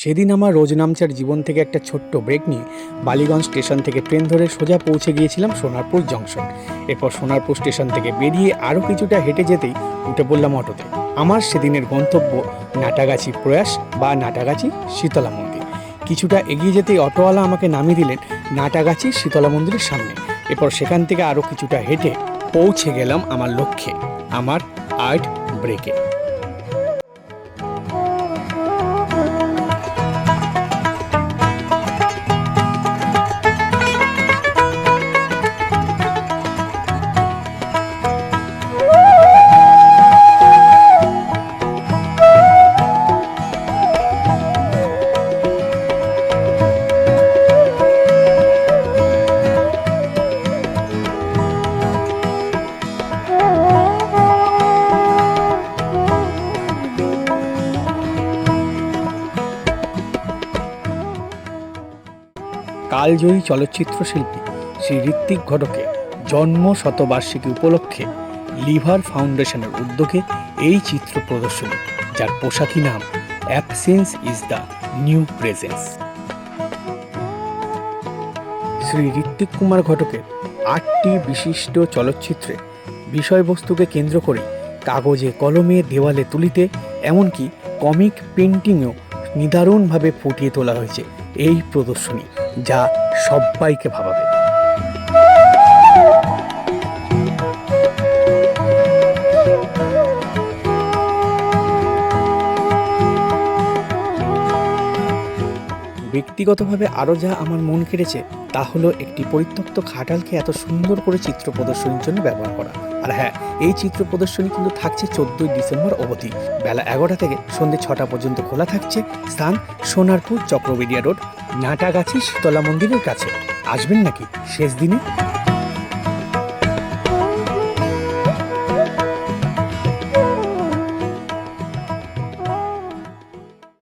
সেদিন আমার রোজনামচার জীবন থেকে একটা ছোট্ট ব্রেক নিয়ে বালিগঞ্জ স্টেশন থেকে ট্রেন ধরে সোজা পৌঁছে গিয়েছিলাম সোনারপুর জংশন। এরপর সোনারপুর স্টেশন থেকে বেরিয়ে আরও কিছুটা হেঁটে যেতেই উঠে পড়লাম অটোতে। আমার সেদিনের গন্তব্য নাটাগাছি প্রয়াস বা নাটাগাছি শীতলা মন্দির। কিছুটা এগিয়ে যেতেই অটোওয়ালা আমাকে নামিয়ে দিলেন নাটাগাছি শীতলা মন্দিরের সামনে। এরপর সেখান থেকে আরও কিছুটা হেঁটে পৌঁছে গেলাম আমার লক্ষ্যে, আমার আর্ট ব্রেকে। কালজয়ী চলচ্চিত্র শিল্পী শ্রী ঋত্বিক ঘটকের জন্ম শতবার্ষিকী উপলক্ষে লিভার ফাউন্ডেশনের উদ্যোগে এই চিত্র প্রদর্শনী, যার পোশাকি নাম absence is the new presence. Shri Ritwik Kumar ঘটকের 8টি বিশিষ্ট চলচ্চিত্রে বিষয়বস্তুকে কেন্দ্র করে কাগজে কলমে দেওয়ালে তুলিতে এমনকি কমিক পেন্টিংও নিদারুণভাবে ফুটিয়ে তোলা হয়েছে এই প্রদর্শনী, যা সবাইকে ভাবাবে। ব্যক্তিগতভাবে আরও যা আমার মন কেড়েছে তা হলো একটি পরিত্যক্ত খাটালকে এত সুন্দর করে চিত্র প্রদর্শনীর জন্য ব্যবহার করা। আর হ্যাঁ, এই চিত্র প্রদর্শনী কিন্তু থাকছে 14ই ডিসেম্বর অবধি, বেলা 11টা থেকে সন্ধ্যে 6টা পর্যন্ত খোলা থাকছে। স্থান সোনারপুর চক্রবেড়িয়া রোড, নাটাগাছি শীতলা মন্দিরের কাছে। আসবেন নাকি শেষ দিনে?